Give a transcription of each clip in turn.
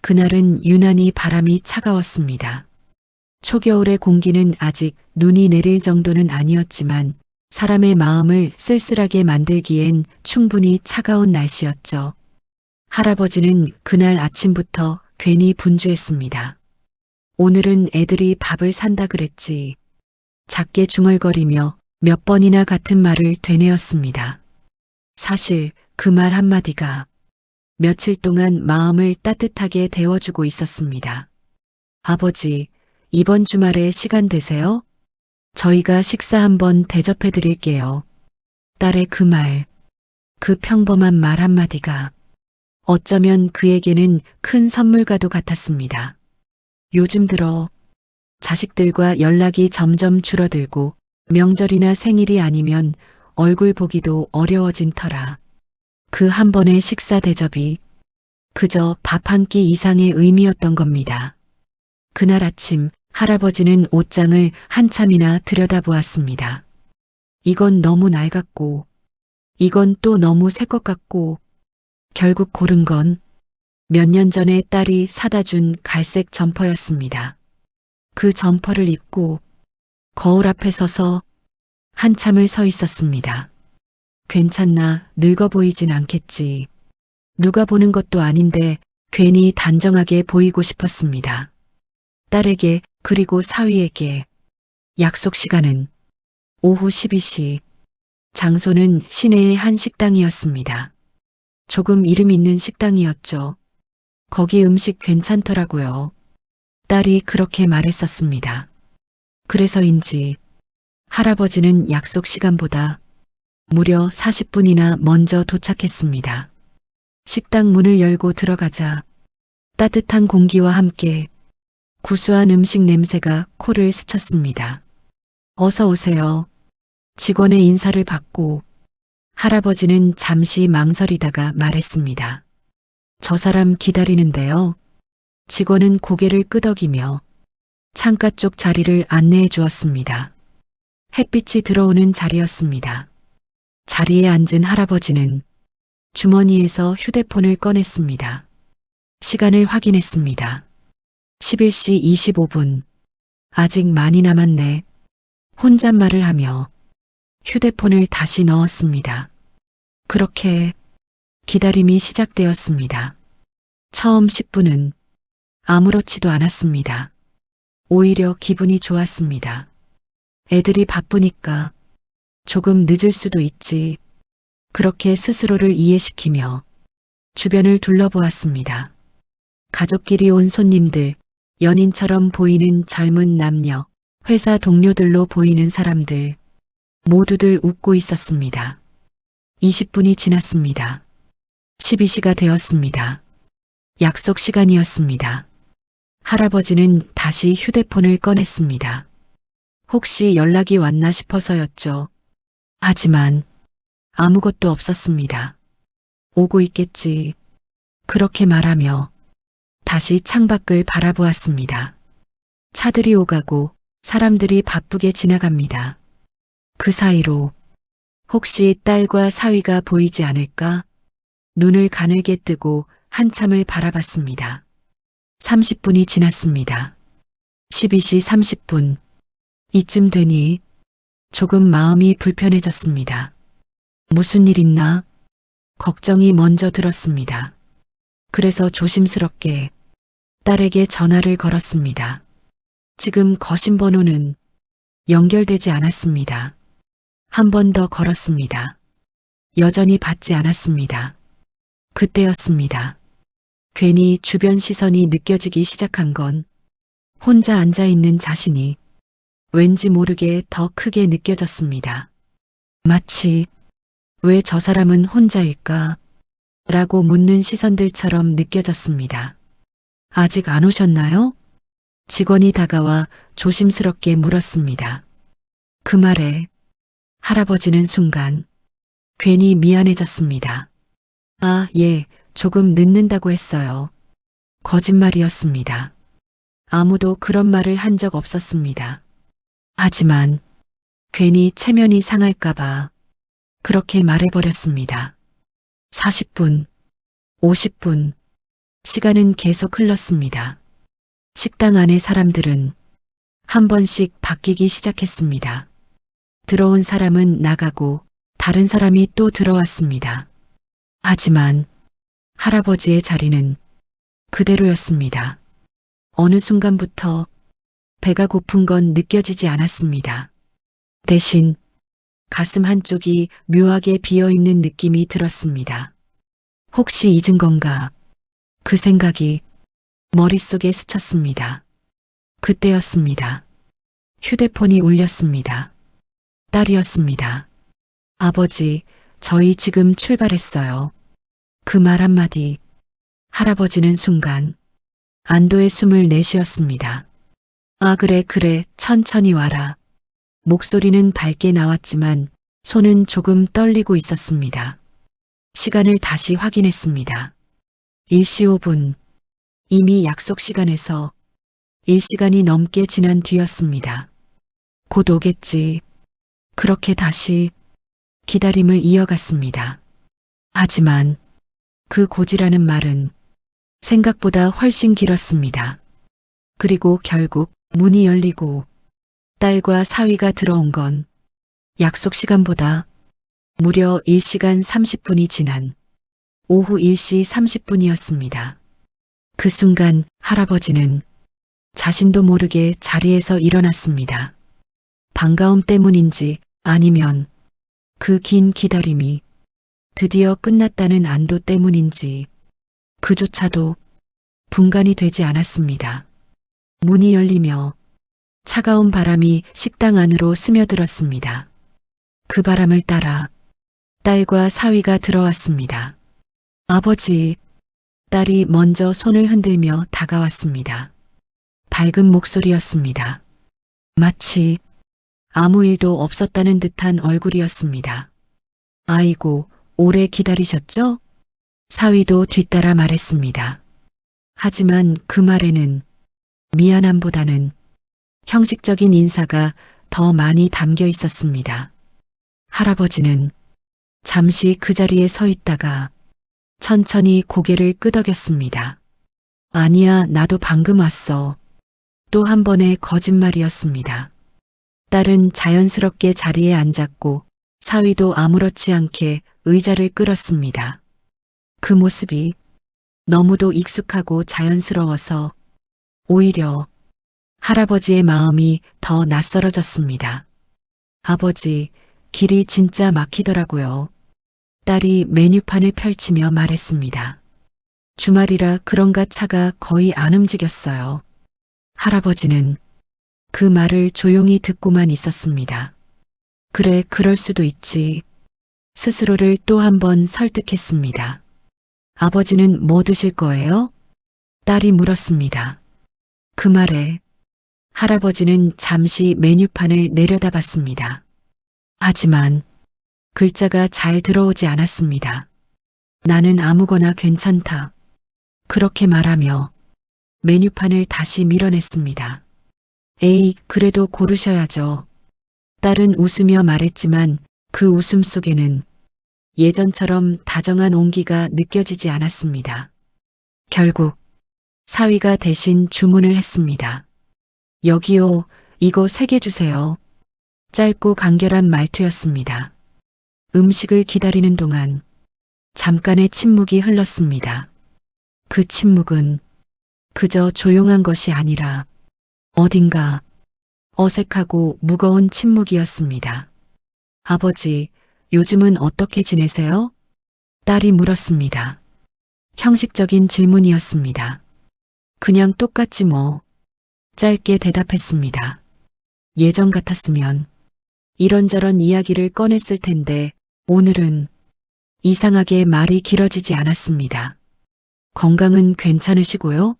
그날은 유난히 바람이 차가웠습니다. 초겨울의 공기는 아직 눈이 내릴 정도는 아니었지만 사람의 마음을 쓸쓸하게 만들기엔 충분히 차가운 날씨였죠. 할아버지는 그날 아침부터 괜히 분주했습니다. 오늘은 애들이 밥을 산다 그랬지. 작게 중얼거리며 몇 번이나 같은 말을 되뇌었습니다. 사실 그 말 한마디가 며칠 동안 마음을 따뜻하게 데워주고 있었습니다. 아버지, 이번 주말에 시간 되세요? 저희가 식사 한번 대접해 드릴게요. 딸의 그 말, 그 평범한 말 한마디가 어쩌면 그에게는 큰 선물과도 같았습니다. 요즘 들어 자식들과 연락이 점점 줄어들고 명절이나 생일이 아니면 얼굴 보기도 어려워진 터라 그 한 번의 식사 대접이 그저 밥 한 끼 이상의 의미였던 겁니다. 그날 아침 할아버지는 옷장을 한참이나 들여다보았습니다. 이건 너무 낡았고 이건 또 너무 새 것 같고 결국 고른 건 몇 년 전에 딸이 사다 준 갈색 점퍼였습니다. 그 점퍼를 입고 거울 앞에 서서 한참을 서 있었습니다. 괜찮나, 늙어 보이진 않겠지. 누가 보는 것도 아닌데 괜히 단정하게 보이고 싶었습니다. 딸에게 그리고 사위에게 약속 시간은 오후 12시, 장소는 시내의 한 식당이었습니다. 조금 이름 있는 식당이었죠. 거기 음식 괜찮더라고요. 딸이 그렇게 말했었습니다. 그래서인지 할아버지는 약속 시간보다 무려 40분이나 먼저 도착했습니다. 식당 문을 열고 들어가자 따뜻한 공기와 함께 구수한 음식 냄새가 코를 스쳤습니다. 어서 오세요. 직원의 인사를 받고 할아버지는 잠시 망설이다가 말했습니다. 저 사람 기다리는데요. 직원은 고개를 끄덕이며 창가 쪽 자리를 안내해 주었습니다. 햇빛이 들어오는 자리였습니다. 자리에 앉은 할아버지는 주머니에서 휴대폰을 꺼냈습니다. 시간을 확인했습니다. 11시 25분. 아직 많이 남았네. 혼잣말을 하며 휴대폰을 다시 넣었습니다. 그렇게 기다림이 시작되었습니다. 처음 10분은 아무렇지도 않았습니다. 오히려 기분이 좋았습니다. 애들이 바쁘니까 조금 늦을 수도 있지. 그렇게 스스로를 이해시키며 주변을 둘러보았습니다. 가족끼리 온 손님들, 연인처럼 보이는 젊은 남녀, 회사 동료들로 보이는 사람들, 모두들 웃고 있었습니다. 20분이 지났습니다. 12시가 되었습니다. 약속 시간이었습니다. 할아버지는 다시 휴대폰을 꺼냈습니다. 혹시 연락이 왔나 싶어서였죠. 하지만 아무것도 없었습니다. 오고 있겠지. 그렇게 말하며 다시 창밖을 바라보았습니다. 차들이 오가고 사람들이 바쁘게 지나갑니다. 그 사이로 혹시 딸과 사위가 보이지 않을까? 눈을 가늘게 뜨고 한참을 바라봤습니다. 30분이 지났습니다. 12시 30분. 이쯤 되니 조금 마음이 불편해졌습니다. 무슨 일 있나? 걱정이 먼저 들었습니다. 그래서 조심스럽게 딸에게 전화를 걸었습니다. 지금 거신 번호는 연결되지 않았습니다. 한 번 더 걸었습니다. 여전히 받지 않았습니다. 그때였습니다. 괜히 주변 시선이 느껴지기 시작한 건 혼자 앉아있는 자신이 왠지 모르게 더 크게 느껴졌습니다. 마치 왜 저 사람은 혼자일까? 라고 묻는 시선들처럼 느껴졌습니다. 아직 안 오셨나요? 직원이 다가와 조심스럽게 물었습니다. 그 말에 할아버지는 순간 괜히 미안해졌습니다. 아, 예, 조금 늦는다고 했어요. 거짓말이었습니다. 아무도 그런 말을 한 적 없었습니다. 하지만 괜히 체면이 상할까봐 그렇게 말해버렸습니다. 40분, 50분, 시간은 계속 흘렀습니다. 식당 안의 사람들은 한 번씩 바뀌기 시작했습니다. 들어온 사람은 나가고 다른 사람이 또 들어왔습니다. 하지만 할아버지의 자리는 그대로였습니다. 어느 순간부터 배가 고픈 건 느껴지지 않았습니다. 대신 가슴 한쪽이 묘하게 비어있는 느낌이 들었습니다. 혹시 잊은 건가? 그 생각이 머릿속에 스쳤습니다. 그때였습니다. 휴대폰이 울렸습니다. 딸이었습니다. 아버지, 저희 지금 출발했어요. 그 말 한마디, 할아버지는 순간 안도의 숨을 내쉬었습니다. 아, 그래, 천천히 와라. 목소리는 밝게 나왔지만 손은 조금 떨리고 있었습니다. 시간을 다시 확인했습니다. 1시 5분. 이미 약속 시간에서 1시간이 넘게 지난 뒤였습니다. 곧 오겠지. 그렇게 다시 기다림을 이어갔습니다. 하지만 그 곧이라는 말은 생각보다 훨씬 길었습니다. 그리고 결국 문이 열리고 딸과 사위가 들어온 건 약속 시간보다 무려 1시간 30분이 지난 오후 1시 30분이었습니다. 그 순간 할아버지는 자신도 모르게 자리에서 일어났습니다. 반가움 때문인지 아니면 그 긴 기다림이 드디어 끝났다는 안도 때문인지 그조차도 분간이 되지 않았습니다. 문이 열리며 차가운 바람이 식당 안으로 스며들었습니다. 그 바람을 따라 딸과 사위가 들어왔습니다. 아버지, 딸이 먼저 손을 흔들며 다가왔습니다. 밝은 목소리였습니다. 마치 아무 일도 없었다는 듯한 얼굴이었습니다. 아이고, 오래 기다리셨죠? 사위도 뒤따라 말했습니다. 하지만 그 말에는 미안함보다는 형식적인 인사가 더 많이 담겨 있었습니다. 할아버지는 잠시 그 자리에 서 있다가 천천히 고개를 끄덕였습니다. 아니야, 나도 방금 왔어. 또 한 번의 거짓말이었습니다. 딸은 자연스럽게 자리에 앉았고 사위도 아무렇지 않게 의자를 끌었습니다. 그 모습이 너무도 익숙하고 자연스러워서 오히려 할아버지의 마음이 더 낯설어졌습니다. 아버지, 길이 진짜 막히더라고요. 딸이 메뉴판을 펼치며 말했습니다. 주말이라 그런가 차가 거의 안 움직였어요. 할아버지는 그 말을 조용히 듣고만 있었습니다. 그래, 그럴 수도 있지. 스스로를 또 한 번 설득했습니다. 아버지는 뭐 드실 거예요? 딸이 물었습니다. 그 말에 할아버지는 잠시 메뉴판을 내려다봤습니다. 하지만 글자가 잘 들어오지 않았습니다. 나는 아무거나 괜찮다. 그렇게 말하며 메뉴판을 다시 밀어냈습니다. 에이, 그래도 고르셔야죠. 딸은 웃으며 말했지만 그 웃음 속에는 예전처럼 다정한 온기가 느껴지지 않았습니다. 결국 사위가 대신 주문을 했습니다. 여기요, 이거 3개 주세요. 짧고 간결한 말투였습니다. 음식을 기다리는 동안 잠깐의 침묵이 흘렀습니다. 그 침묵은 그저 조용한 것이 아니라 어딘가 어색하고 무거운 침묵이었습니다. 아버지, 요즘은 어떻게 지내세요? 딸이 물었습니다. 형식적인 질문이었습니다. 그냥 똑같지 뭐. 짧게 대답했습니다. 예전 같았으면 이런저런 이야기를 꺼냈을 텐데 오늘은 이상하게 말이 길어지지 않았습니다. 건강은 괜찮으시고요?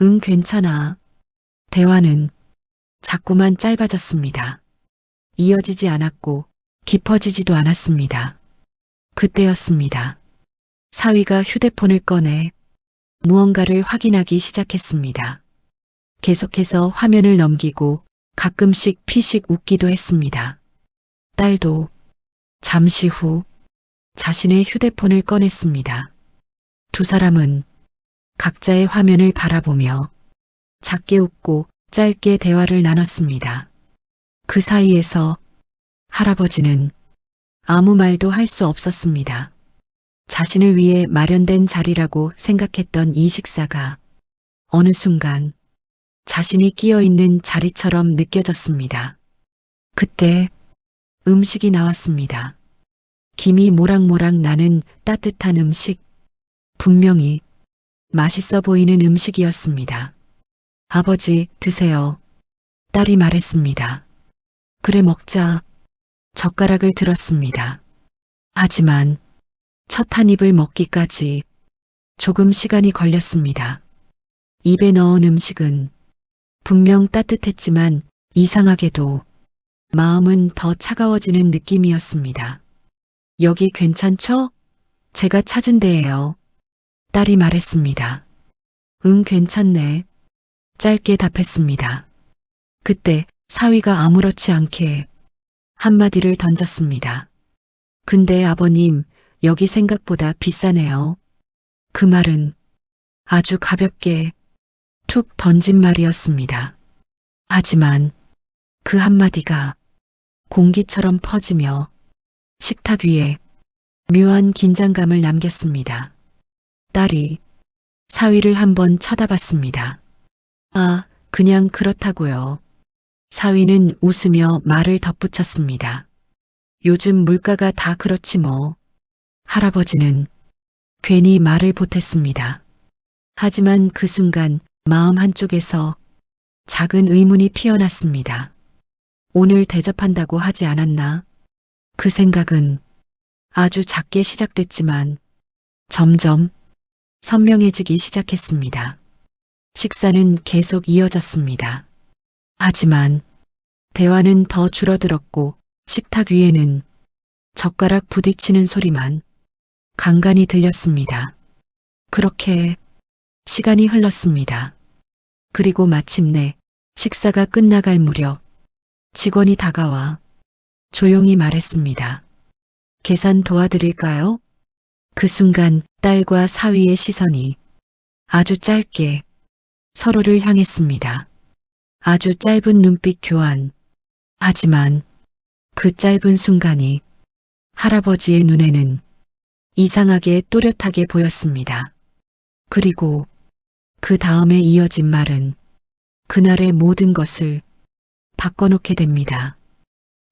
응, 괜찮아. 대화는 자꾸만 짧아졌습니다. 이어지지 않았고 깊어지지도 않았습니다. 그때였습니다. 사위가 휴대폰을 꺼내 무언가를 확인하기 시작했습니다. 계속해서 화면을 넘기고 가끔씩 피식 웃기도 했습니다. 딸도 잠시 후 자신의 휴대폰을 꺼냈습니다. 두 사람은 각자의 화면을 바라보며 작게 웃고 짧게 대화를 나눴습니다. 그 사이에서 할아버지는 아무 말도 할 수 없었습니다. 자신을 위해 마련된 자리라고 생각했던 이 식사가 어느 순간 자신이 끼어 있는 자리처럼 느껴졌습니다. 그때 음식이 나왔습니다. 김이 모락모락 나는 따뜻한 음식, 분명히 맛있어 보이는 음식이었습니다. 아버지, 드세요. 딸이 말했습니다. 그래 먹자. 젓가락을 들었습니다. 하지만 첫 한 입을 먹기까지 조금 시간이 걸렸습니다. 입에 넣은 음식은 분명 따뜻했지만 이상하게도 마음은 더 차가워지는 느낌이었습니다. 여기 괜찮죠? 제가 찾은 데예요. 딸이 말했습니다. 응, 괜찮네. 짧게 답했습니다. 그때 사위가 아무렇지 않게 한마디를 던졌습니다. 근데 아버님, 여기 생각보다 비싸네요. 그 말은 아주 가볍게 툭 던진 말이었습니다. 하지만 그 한마디가 공기처럼 퍼지며 식탁 위에 묘한 긴장감을 남겼습니다. 딸이 사위를 한번 쳐다봤습니다. 아, 그냥 그렇다고요. 사위는 웃으며 말을 덧붙였습니다. 요즘 물가가 다 그렇지 뭐. 할아버지는 괜히 말을 보탰습니다. 하지만 그 순간 마음 한쪽에서 작은 의문이 피어났습니다. 오늘 대접한다고 하지 않았나? 그 생각은 아주 작게 시작됐지만 점점 선명해지기 시작했습니다. 식사는 계속 이어졌습니다. 하지만 대화는 더 줄어들었고 식탁 위에는 젓가락 부딪히는 소리만 간간히 들렸습니다. 그렇게 시간이 흘렀습니다. 그리고 마침내 식사가 끝나갈 무렵 직원이 다가와 조용히 말했습니다. 계산 도와드릴까요? 그 순간 딸과 사위의 시선이 아주 짧게 서로를 향했습니다. 아주 짧은 눈빛 교환. 하지만 그 짧은 순간이 할아버지의 눈에는 이상하게 또렷하게 보였습니다. 그리고 그 다음에 이어진 말은 그날의 모든 것을 바꿔놓게 됩니다.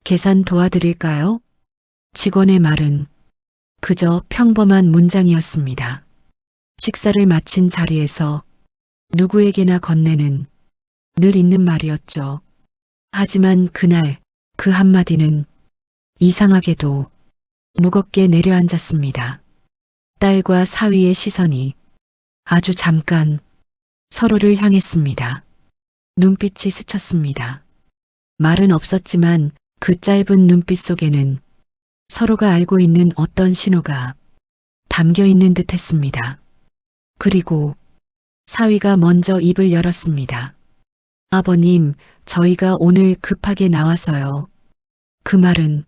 계산 도와드릴까요? 직원의 말은 그저 평범한 문장이었습니다. 식사를 마친 자리에서 누구에게나 건네는 늘 있는 말이었죠. 하지만 그날 그 한마디는 이상하게도 무겁게 내려앉았습니다. 딸과 사위의 시선이 아주 잠깐 서로를 향했습니다. 눈빛이 스쳤습니다. 말은 없었지만 그 짧은 눈빛 속에는 서로가 알고 있는 어떤 신호가 담겨 있는 듯 했습니다. 그리고 사위가 먼저 입을 열었습니다. 아버님, 저희가 오늘 급하게 나와서요. 그 말은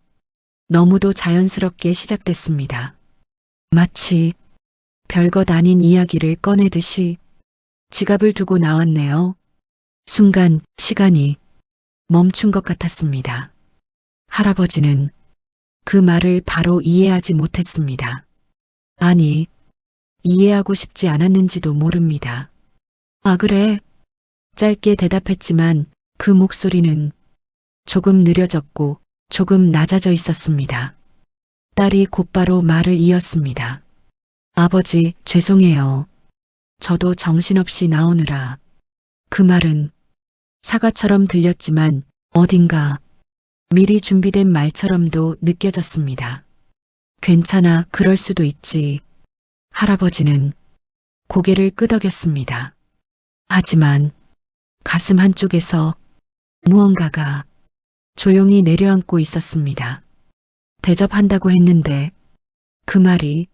너무도 자연스럽게 시작됐습니다. 마치 별것 아닌 이야기를 꺼내듯이 지갑을 두고 나왔네요. 순간 시간이 멈춘 것 같았습니다. 할아버지는 그 말을 바로 이해하지 못했습니다. 아니, 이해하고 싶지 않았는지도 모릅니다. 아, 그래? 짧게 대답했지만 그 목소리는 조금 느려졌고 조금 낮아져 있었습니다. 딸이 곧바로 말을 이었습니다. 아버지, 죄송해요. 저도 정신없이 나오느라. 그 말은 사과처럼 들렸지만 어딘가 미리 준비된 말처럼도 느껴졌습니다. 괜찮아, 그럴 수도 있지. 할아버지는 고개를 끄덕였습니다. 하지만 가슴 한쪽에서 무언가가 조용히 내려앉고 있었습니다. 대접한다고 했는데 그 말이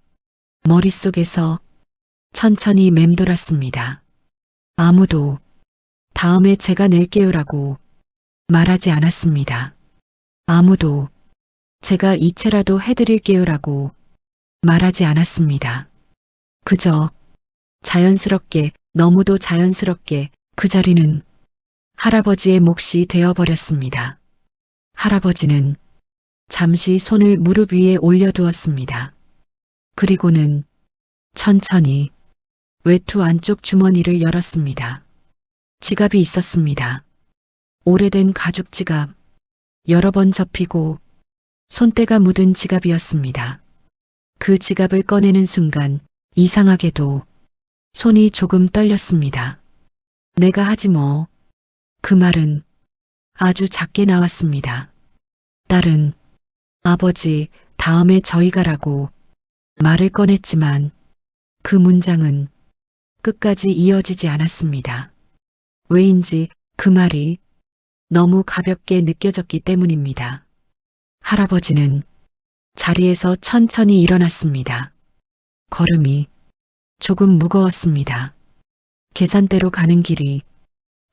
머릿속에서 천천히 맴돌았습니다. 아무도 다음에 제가 낼게요라고 말하지 않았습니다. 아무도 제가 이체라도 해드릴게요라고 말하지 않았습니다. 그저 자연스럽게, 너무도 자연스럽게 그 자리는 할아버지의 몫이 되어버렸습니다. 할아버지는 잠시 손을 무릎 위에 올려두었습니다. 그리고는 천천히 외투 안쪽 주머니를 열었습니다. 지갑이 있었습니다. 오래된 가죽 지갑, 여러 번 접히고 손때가 묻은 지갑이었습니다. 그 지갑을 꺼내는 순간 이상하게도 손이 조금 떨렸습니다. 내가 하지 뭐. 그 말은 아주 작게 나왔습니다. 딸은 아버지, 다음에 저희 가라고 말을 꺼냈지만 그 문장은 끝까지 이어지지 않았습니다. 왜인지 그 말이 너무 가볍게 느껴졌기 때문입니다. 할아버지는 자리에서 천천히 일어났습니다. 걸음이 조금 무거웠습니다. 계산대로 가는 길이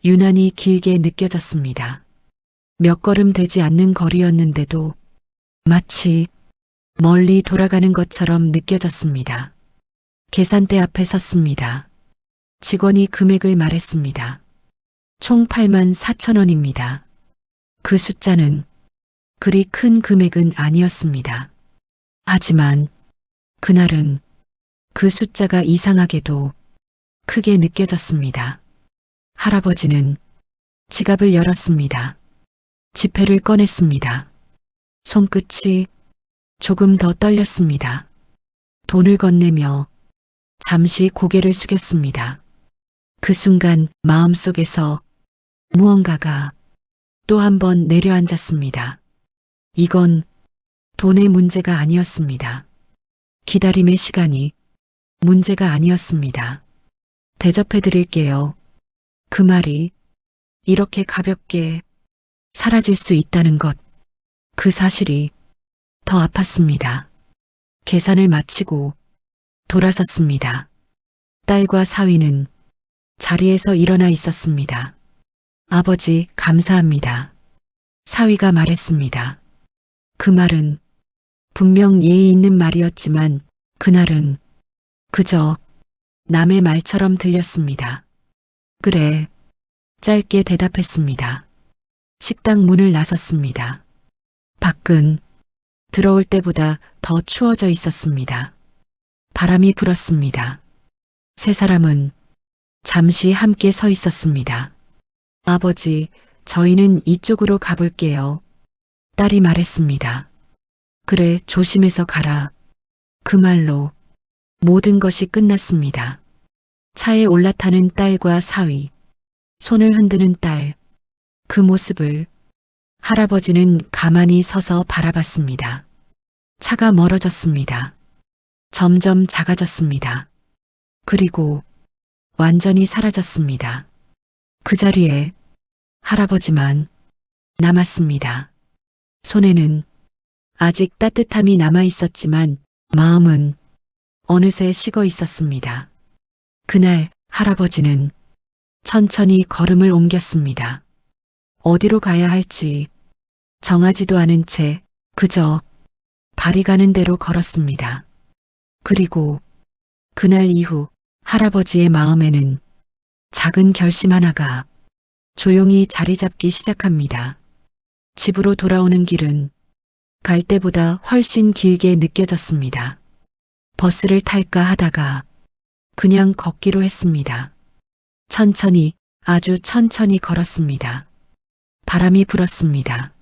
유난히 길게 느껴졌습니다. 몇 걸음 되지 않는 거리였는데도 마치 멀리 돌아가는 것처럼 느껴졌습니다. 계산대 앞에 섰습니다. 직원이 금액을 말했습니다. 총 84,000원입니다. 그 숫자는 그리 큰 금액은 아니었습니다. 하지만 그날은 그 숫자가 이상하게도 크게 느껴졌습니다. 할아버지는 지갑을 열었습니다. 지폐를 꺼냈습니다. 손끝이 조금 더 떨렸습니다. 돈을 건네며 잠시 고개를 숙였습니다. 그 순간 마음속에서 무언가가 또 한 번 내려앉았습니다. 이건 돈의 문제가 아니었습니다. 기다림의 시간이 문제가 아니었습니다. 대접해 드릴게요. 그 말이 이렇게 가볍게 사라질 수 있다는 것, 그 사실이 더 아팠습니다. 계산을 마치고 돌아섰습니다. 딸과 사위는 자리에서 일어나 있었습니다. 아버지, 감사합니다. 사위가 말했습니다. 그 말은 분명 예의 있는 말이었지만 그날은 그저 남의 말처럼 들렸습니다. 그래, 짧게 대답했습니다. 식당 문을 나섰습니다. 밖은 들어올 때보다 더 추워져 있었습니다. 바람이 불었습니다. 세 사람은 잠시 함께 서 있었습니다. 아버지, 저희는 이쪽으로 가볼게요. 딸이 말했습니다. 그래, 조심해서 가라. 그 말로 모든 것이 끝났습니다. 차에 올라타는 딸과 사위, 손을 흔드는 딸, 그 모습을 할아버지는 가만히 서서 바라봤습니다. 차가 멀어졌습니다. 점점 작아졌습니다. 그리고 완전히 사라졌습니다. 그 자리에 할아버지만 남았습니다. 손에는 아직 따뜻함이 남아 있었지만 마음은 어느새 식어 있었습니다. 그날 할아버지는 천천히 걸음을 옮겼습니다. 어디로 가야 할지 정하지도 않은 채 그저 발이 가는 대로 걸었습니다. 그리고 그날 이후 할아버지의 마음에는 작은 결심 하나가 조용히 자리 잡기 시작합니다. 집으로 돌아오는 길은 갈 때보다 훨씬 길게 느껴졌습니다. 버스를 탈까 하다가 그냥 걷기로 했습니다. 천천히, 아주 천천히 걸었습니다. 바람이 불었습니다.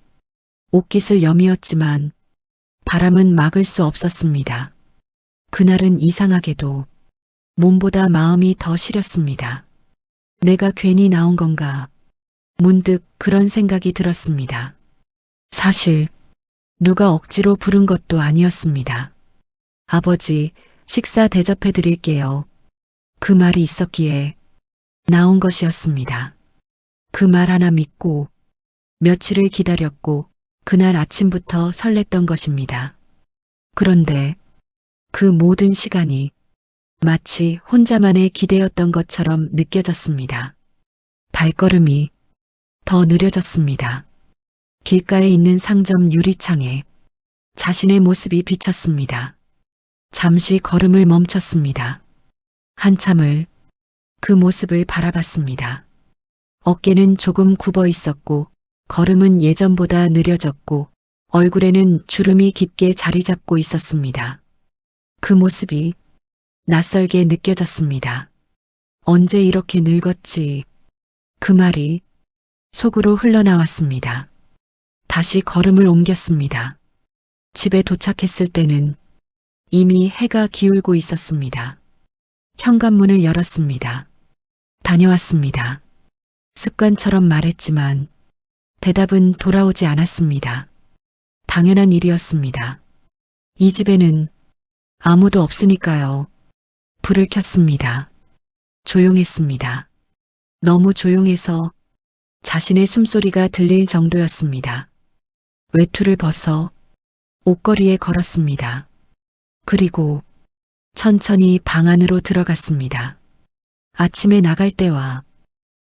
옷깃을 여미었지만 바람은 막을 수 없었습니다. 그날은 이상하게도 몸보다 마음이 더 시렸습니다. 내가 괜히 나온 건가? 문득 그런 생각이 들었습니다. 사실 누가 억지로 부른 것도 아니었습니다. 아버지, 식사 대접해 드릴게요. 그 말이 있었기에 나온 것이었습니다. 그 말 하나 믿고 며칠을 기다렸고 그날 아침부터 설렜던 것입니다. 그런데 그 모든 시간이 마치 혼자만의 기대였던 것처럼 느껴졌습니다. 발걸음이 더 느려졌습니다. 길가에 있는 상점 유리창에 자신의 모습이 비쳤습니다. 잠시 걸음을 멈췄습니다. 한참을 그 모습을 바라봤습니다. 어깨는 조금 굽어 있었고 걸음은 예전보다 느려졌고 얼굴에는 주름이 깊게 자리 잡고 있었습니다. 그 모습이 낯설게 느껴졌습니다. 언제 이렇게 늙었지? 그 말이 속으로 흘러나왔습니다. 다시 걸음을 옮겼습니다. 집에 도착했을 때는 이미 해가 기울고 있었습니다. 현관문을 열었습니다. 다녀왔습니다. 습관처럼 말했지만 대답은 돌아오지 않았습니다. 당연한 일이었습니다. 이 집에는 아무도 없으니까요. 불을 켰습니다. 조용했습니다. 너무 조용해서 자신의 숨소리가 들릴 정도였습니다. 외투를 벗어 옷걸이에 걸었습니다. 그리고 천천히 방 안으로 들어갔습니다. 아침에 나갈 때와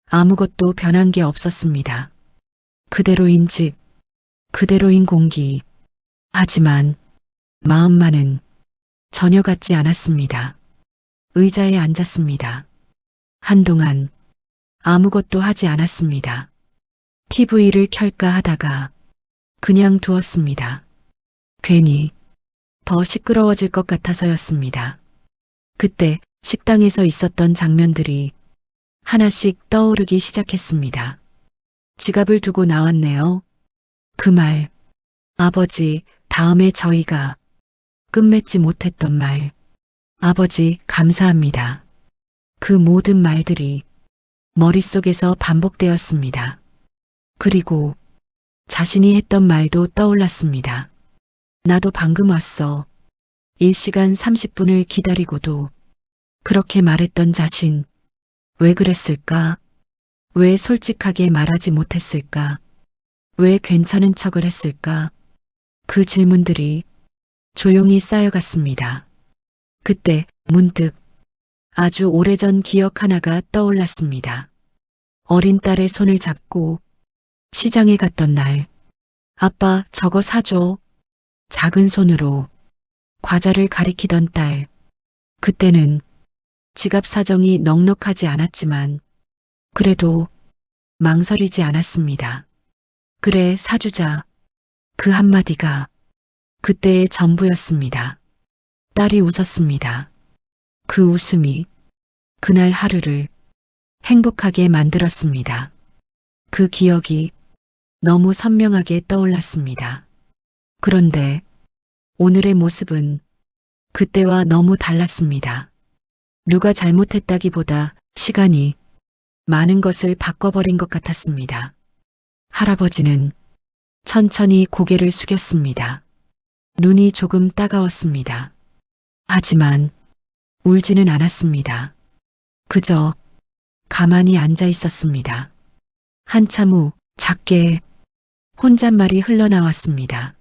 아무것도 변한 게 없었습니다. 그대로인 집, 그대로인 공기. 하지만 마음만은 전혀 같지 않았습니다. 의자에 앉았습니다. 한동안 아무것도 하지 않았습니다. TV를 켤까 하다가 그냥 두었습니다. 괜히 더 시끄러워질 것 같아서였습니다. 그때 식당에서 있었던 장면들이 하나씩 떠오르기 시작했습니다. 지갑을 두고 나왔네요. 그 말, 아버지, 다음에 저희가 끝맺지 못했던 말, 아버지, 감사합니다. 그 모든 말들이 머릿속에서 반복되었습니다. 그리고 자신이 했던 말도 떠올랐습니다. 나도 방금 왔어. 1시간 30분을 기다리고도 그렇게 말했던 자신, 왜 그랬을까? 왜 솔직하게 말하지 못했을까? 왜 괜찮은 척을 했을까? 그 질문들이 조용히 쌓여갔습니다. 그때 문득 아주 오래전 기억 하나가 떠올랐습니다. 어린 딸의 손을 잡고 시장에 갔던 날, 아빠 저거 사줘. 작은 손으로 과자를 가리키던 딸. 그때는 지갑 사정이 넉넉하지 않았지만 그래도 망설이지 않았습니다. 그래, 사주자. 그 한마디가 그때의 전부였습니다. 딸이 웃었습니다. 그 웃음이 그날 하루를 행복하게 만들었습니다. 그 기억이 너무 선명하게 떠올랐습니다. 그런데 오늘의 모습은 그때와 너무 달랐습니다. 누가 잘못했다기보다 시간이 많은 것을 바꿔버린 것 같았습니다. 할아버지는 천천히 고개를 숙였습니다. 눈이 조금 따가웠습니다. 하지만 울지는 않았습니다. 그저 가만히 앉아 있었습니다. 한참 후 작게 혼잣말이 흘러나왔습니다.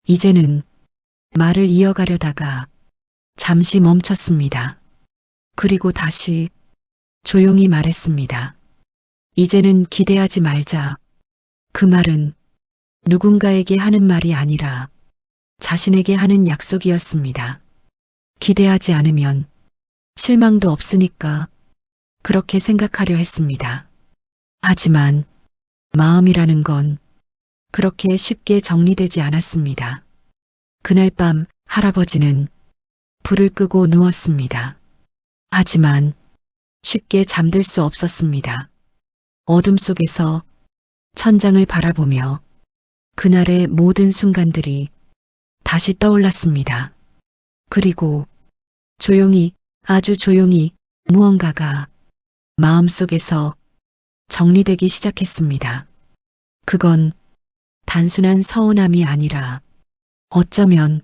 이제는 말을 이어가려다가 잠시 멈췄습니다. 그리고 다시 조용히 말했습니다. 이제는 기대하지 말자. 그 말은 누군가에게 하는 말이 아니라 자신에게 하는 약속이었습니다. 기대하지 않으면 실망도 없으니까 그렇게 생각하려 했습니다. 하지만 마음이라는 건 그렇게 쉽게 정리되지 않았습니다. 그날 밤 할아버지는 불을 끄고 누웠습니다. 하지만 쉽게 잠들 수 없었습니다. 어둠 속에서 천장을 바라보며 그날의 모든 순간들이 다시 떠올랐습니다. 그리고 조용히, 아주 조용히 무언가가 마음속에서 정리되기 시작했습니다. 그건 단순한 서운함이 아니라 어쩌면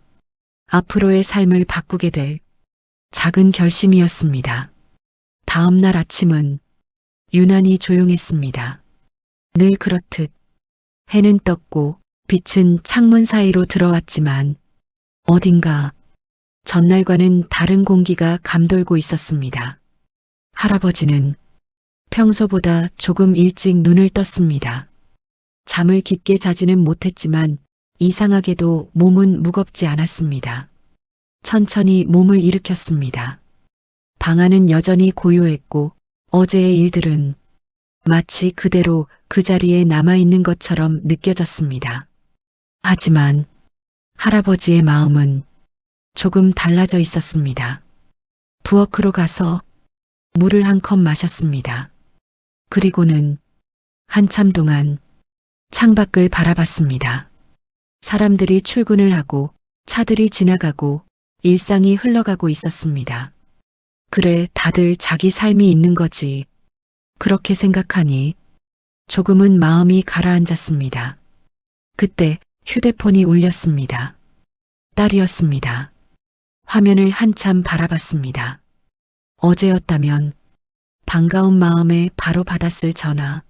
앞으로의 삶을 바꾸게 될 작은 결심이었습니다. 다음 날 아침은 유난히 조용했습니다. 늘 그렇듯 해는 떴고 빛은 창문 사이로 들어왔지만 어딘가 전날과는 다른 공기가 감돌고 있었습니다. 할아버지는 평소보다 조금 일찍 눈을 떴습니다. 잠을 깊게 자지는 못했지만 이상하게도 몸은 무겁지 않았습니다. 천천히 몸을 일으켰습니다. 방 안은 여전히 고요했고 어제의 일들은 마치 그대로 그 자리에 남아있는 것처럼 느껴졌습니다. 하지만 할아버지의 마음은 조금 달라져 있었습니다. 부엌으로 가서 물을 한 컵 마셨습니다. 그리고는 한참 동안 창밖을 바라봤습니다. 사람들이 출근을 하고 차들이 지나가고 일상이 흘러가고 있었습니다. 그래, 다들 자기 삶이 있는 거지. 그렇게 생각하니 조금은 마음이 가라앉았습니다. 그때 휴대폰이 울렸습니다. 딸이었습니다. 화면을 한참 바라봤습니다. 어제였다면 반가운 마음에 바로 받았을 전화.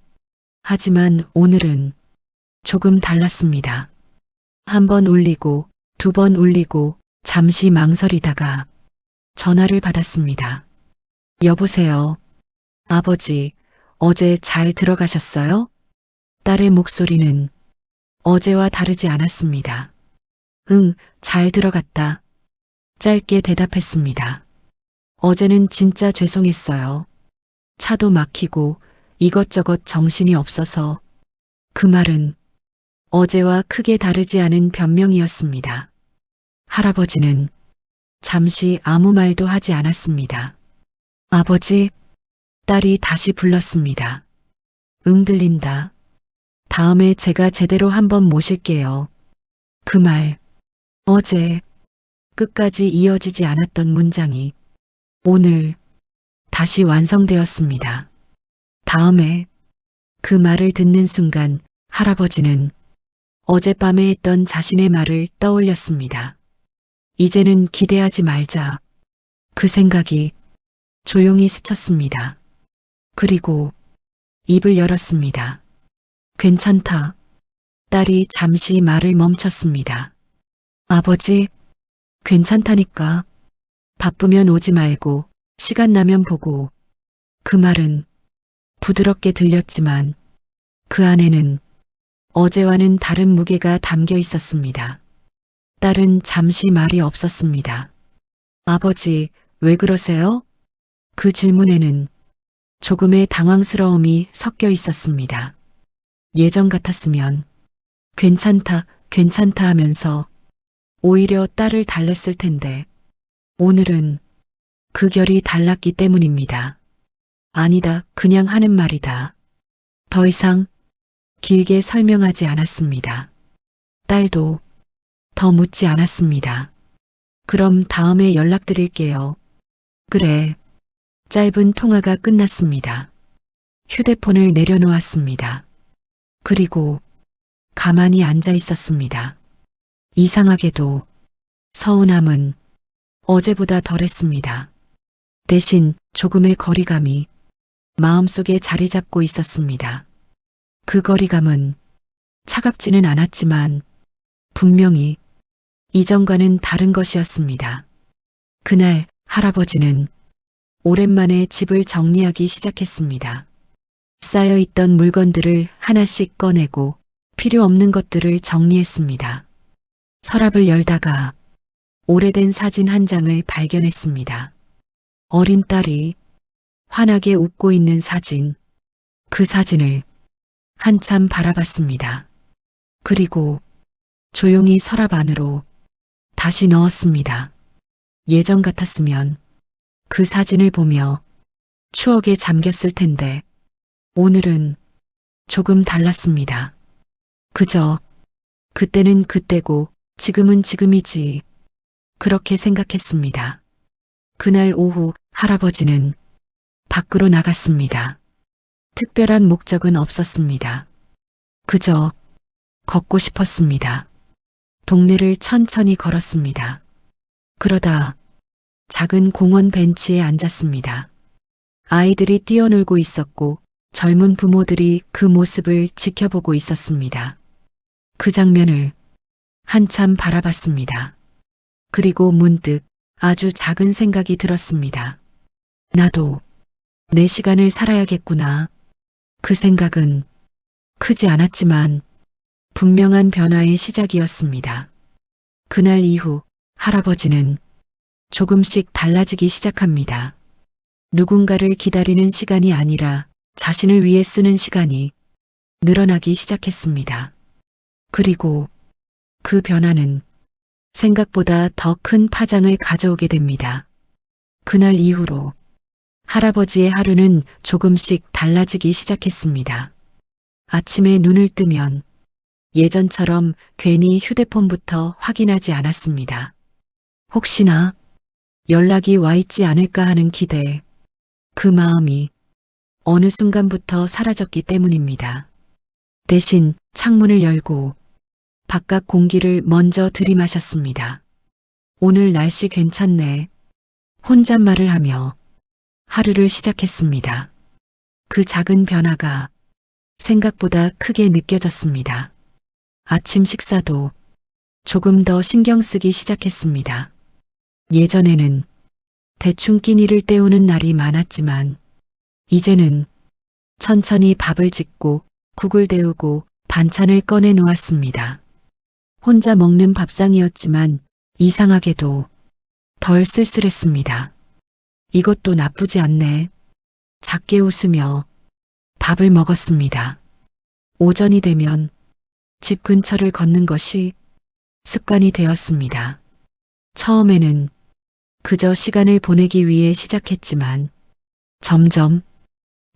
하지만 오늘은 조금 달랐습니다. 한 번 울리고 두 번 울리고 잠시 망설이다가 전화를 받았습니다. 여보세요. 아버지, 어제 잘 들어가셨어요? 딸의 목소리는 어제와 다르지 않았습니다. 응, 잘 들어갔다. 짧게 대답했습니다. 어제는 진짜 죄송했어요. 차도 막히고 이것저것 정신이 없어서. 그 말은 어제와 크게 다르지 않은 변명이었습니다. 할아버지는 잠시 아무 말도 하지 않았습니다. 아버지, 딸이 다시 불렀습니다. 응, 들린다. 다음에 제가 제대로 한번 모실게요. 그 말, 어제 끝까지 이어지지 않았던 문장이 오늘 다시 완성되었습니다. 다음에 그 말을 듣는 순간 할아버지는 어젯밤에 했던 자신의 말을 떠올렸습니다. 이제는 기대하지 말자. 그 생각이 조용히 스쳤습니다. 그리고 입을 열었습니다. 괜찮다. 딸이 잠시 말을 멈췄습니다. 아버지, 괜찮다니까. 바쁘면 오지 말고 시간 나면 보고. 그 말은 부드럽게 들렸지만 그 안에는 어제와는 다른 무게가 담겨 있었습니다. 딸은 잠시 말이 없었습니다. 아버지, 왜 그러세요? 그 질문에는 조금의 당황스러움이 섞여 있었습니다. 예전 같았으면 괜찮다, 괜찮다 하면서 오히려 딸을 달랬을 텐데 오늘은 그 결이 달랐기 때문입니다. 아니다, 그냥 하는 말이다. 더 이상 길게 설명하지 않았습니다. 딸도 더 묻지 않았습니다. 그럼 다음에 연락드릴게요. 그래. 짧은 통화가 끝났습니다. 휴대폰을 내려놓았습니다. 그리고 가만히 앉아 있었습니다. 이상하게도 서운함은 어제보다 덜했습니다. 대신 조금의 거리감이 마음속에 자리 잡고 있었습니다. 그 거리감은 차갑지는 않았지만 분명히 이전과는 다른 것이었습니다. 그날 할아버지는 오랜만에 집을 정리하기 시작했습니다. 쌓여있던 물건들을 하나씩 꺼내고 필요 없는 것들을 정리했습니다. 서랍을 열다가 오래된 사진 한 장을 발견했습니다. 어린 딸이 환하게 웃고 있는 사진. 그 사진을 한참 바라봤습니다. 그리고 조용히 서랍 안으로 다시 넣었습니다. 예전 같았으면 그 사진을 보며 추억에 잠겼을 텐데 오늘은 조금 달랐습니다. 그저 그때는 그때고 지금은 지금이지. 그렇게 생각했습니다. 그날 오후 할아버지는 밖으로 나갔습니다. 특별한 목적은 없었습니다. 그저 걷고 싶었습니다. 동네를 천천히 걸었습니다. 그러다 작은 공원 벤치에 앉았습니다. 아이들이 뛰어놀고 있었고 젊은 부모들이 그 모습을 지켜보고 있었습니다. 그 장면을 한참 바라봤습니다. 그리고 문득 아주 작은 생각이 들었습니다. 나도 내 시간을 살아야겠구나. 그 생각은 크지 않았지만 분명한 변화의 시작이었습니다. 그날 이후 할아버지는 조금씩 달라지기 시작합니다. 누군가를 기다리는 시간이 아니라 자신을 위해 쓰는 시간이 늘어나기 시작했습니다. 그리고 그 변화는 생각보다 더 큰 파장을 가져오게 됩니다. 그날 이후로 할아버지의 하루는 조금씩 달라지기 시작했습니다. 아침에 눈을 뜨면 예전처럼 괜히 휴대폰부터 확인하지 않았습니다. 혹시나 연락이 와 있지 않을까 하는 기대, 그 마음이 어느 순간부터 사라졌기 때문입니다. 대신 창문을 열고 바깥 공기를 먼저 들이마셨습니다. 오늘 날씨 괜찮네. 혼잣말을 하며 하루를 시작했습니다. 그 작은 변화가 생각보다 크게 느껴졌습니다. 아침 식사도 조금 더 신경 쓰기 시작했습니다. 예전에는 대충 끼니를 때우는 날이 많았지만 이제는 천천히 밥을 짓고 국을 데우고 반찬을 꺼내 놓았습니다. 혼자 먹는 밥상이었지만 이상하게도 덜 쓸쓸했습니다. 이것도 나쁘지 않네. 작게 웃으며 밥을 먹었습니다. 오전이 되면 집 근처를 걷는 것이 습관이 되었습니다. 처음에는 그저 시간을 보내기 위해 시작했지만 점점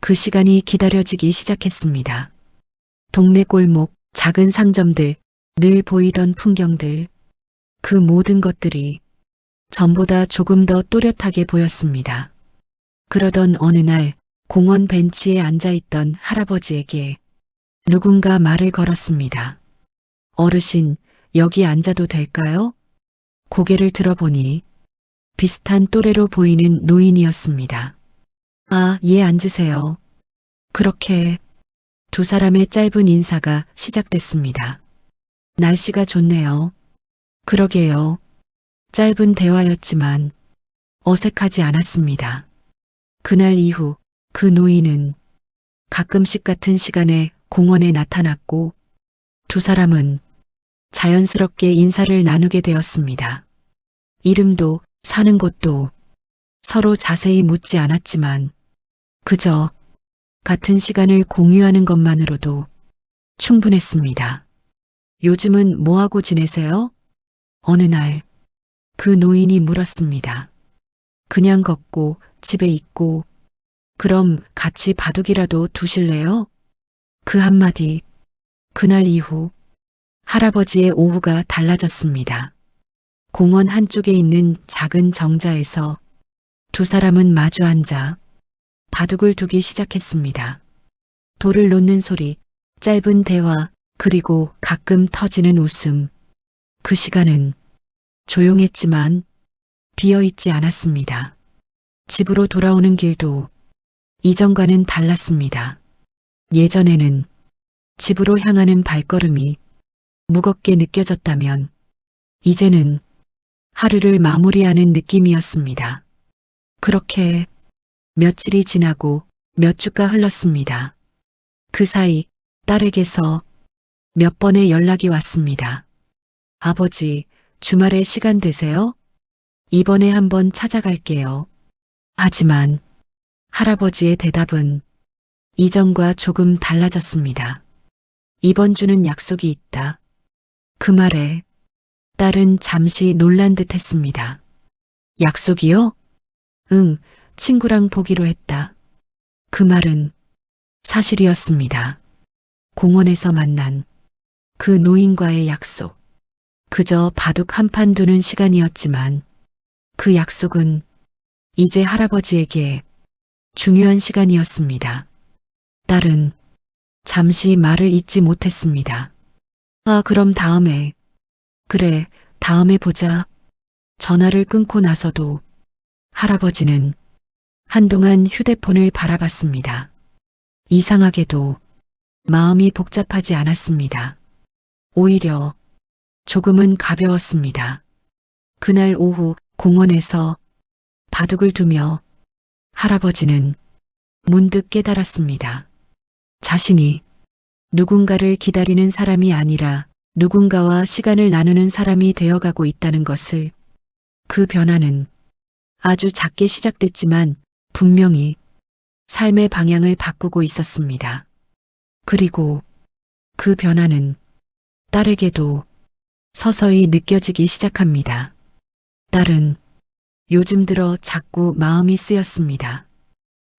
그 시간이 기다려지기 시작했습니다. 동네 골목, 작은 상점들, 늘 보이던 풍경들, 그 모든 것들이 전보다 조금 더 또렷하게 보였습니다. 그러던 어느 날 공원 벤치에 앉아있던 할아버지에게 누군가 말을 걸었습니다. 어르신, 여기 앉아도 될까요? 고개를 들어보니 비슷한 또래로 보이는 노인이었습니다. 아, 예, 앉으세요. 그렇게 두 사람의 짧은 인사가 시작됐습니다. 날씨가 좋네요. 그러게요. 짧은 대화였지만 어색하지 않았습니다. 그날 이후 그 노인은 가끔씩 같은 시간에 공원에 나타났고 두 사람은 자연스럽게 인사를 나누게 되었습니다. 이름도 사는 곳도 서로 자세히 묻지 않았지만 그저 같은 시간을 공유하는 것만으로도 충분했습니다. 요즘은 뭐하고 지내세요? 어느 날 그 노인이 물었습니다. 그냥 걷고 집에 있고 그럼 같이 바둑이라도 두실래요? 그 한마디, 그날 이후 할아버지의 오후가 달라졌습니다. 공원 한쪽에 있는 작은 정자에서 두 사람은 마주 앉아 바둑을 두기 시작했습니다. 돌을 놓는 소리, 짧은 대화, 그리고 가끔 터지는 웃음. 그 시간은 조용했지만 비어있지 않았습니다. 집으로 돌아오는 길도 이전과는 달랐습니다. 예전에는 집으로 향하는 발걸음이 무겁게 느껴졌다면 이제는 하루를 마무리하는 느낌이었습니다. 그렇게 며칠이 지나고 몇 주가 흘렀습니다. 그 사이 딸에게서 몇 번의 연락이 왔습니다. 아버지, 주말에 시간 되세요? 이번에 한번 찾아갈게요. 하지만 할아버지의 대답은 이전과 조금 달라졌습니다. 이번 주는 약속이 있다. 그 말에 딸은 잠시 놀란 듯 했습니다. 약속이요? 응, 친구랑 보기로 했다. 그 말은 사실이었습니다. 공원에서 만난 그 노인과의 약속. 그저 바둑 한 판 두는 시간이었지만 그 약속은 이제 할아버지에게 중요한 시간이었습니다. 딸은 잠시 말을 잇지 못했습니다. 아, 그럼 다음에. 그래, 다음에 보자. 전화를 끊고 나서도 할아버지는 한동안 휴대폰을 바라봤습니다. 이상하게도 마음이 복잡하지 않았습니다. 오히려 조금은 가벼웠습니다. 그날 오후 공원에서 바둑을 두며 할아버지는 문득 깨달았습니다. 자신이 누군가를 기다리는 사람이 아니라 누군가와 시간을 나누는 사람이 되어가고 있다는 것을. 그 변화는 아주 작게 시작됐지만 분명히 삶의 방향을 바꾸고 있었습니다. 그리고 그 변화는 딸에게도 서서히 느껴지기 시작합니다. 딸은 요즘 들어 자꾸 마음이 쓰였습니다.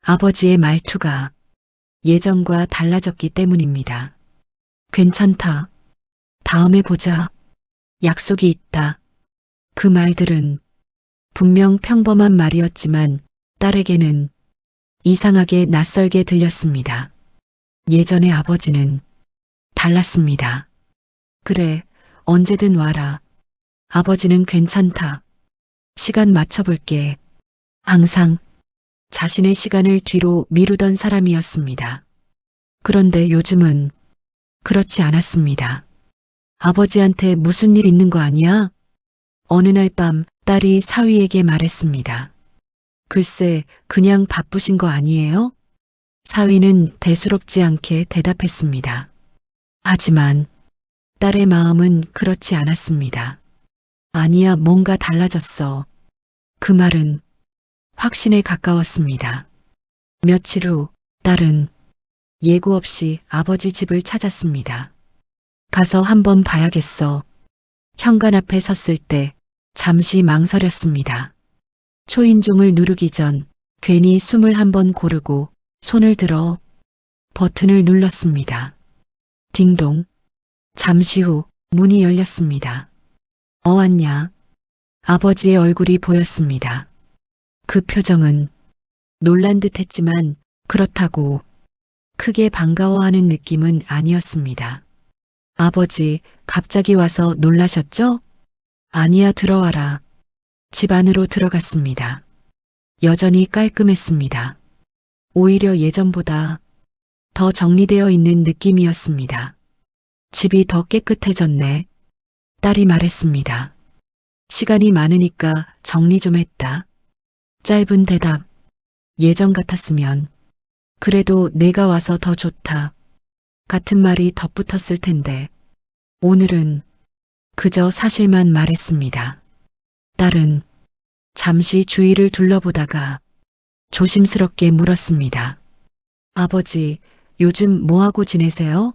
아버지의 말투가 예전과 달라졌기 때문입니다. 괜찮다. 다음에 보자. 약속이 있다. 그 말들은 분명 평범한 말이었지만 딸에게는 이상하게 낯설게 들렸습니다. 예전의 아버지는 달랐습니다. 그래, 언제든 와라. 아버지는 괜찮다. 시간 맞춰볼게. 항상 자신의 시간을 뒤로 미루던 사람이었습니다. 그런데 요즘은 그렇지 않았습니다. 아버지한테 무슨 일 있는 거 아니야? 어느 날 밤 딸이 사위에게 말했습니다. 글쎄, 그냥 바쁘신 거 아니에요? 사위는 대수롭지 않게 대답했습니다. 하지만 딸의 마음은 그렇지 않았습니다. 아니야, 뭔가 달라졌어. 그 말은 확신에 가까웠습니다. 며칠 후 딸은 예고 없이 아버지 집을 찾았습니다. 가서 한번 봐야겠어. 현관 앞에 섰을 때 잠시 망설였습니다. 초인종을 누르기 전 괜히 숨을 한번 고르고 손을 들어 버튼을 눌렀습니다. 딩동. 잠시 후 문이 열렸습니다. 왔냐? 아버지의 얼굴이 보였습니다. 그 표정은 놀란 듯 했지만 그렇다고 크게 반가워하는 느낌은 아니었습니다. 아버지, 갑자기 와서 놀라셨죠? 아니야, 들어와라. 집 안으로 들어갔습니다. 여전히 깔끔했습니다. 오히려 예전보다 더 정리되어 있는 느낌이었습니다. 집이 더 깨끗해졌네. 딸이 말했습니다. 시간이 많으니까 정리 좀 했다. 짧은 대답. 예전 같았으면 그래도 내가 와서 더 좋다. 같은 말이 덧붙었을 텐데 오늘은 그저 사실만 말했습니다. 딸은 잠시 주위를 둘러보다가 조심스럽게 물었습니다. 아버지, 요즘 뭐하고 지내세요?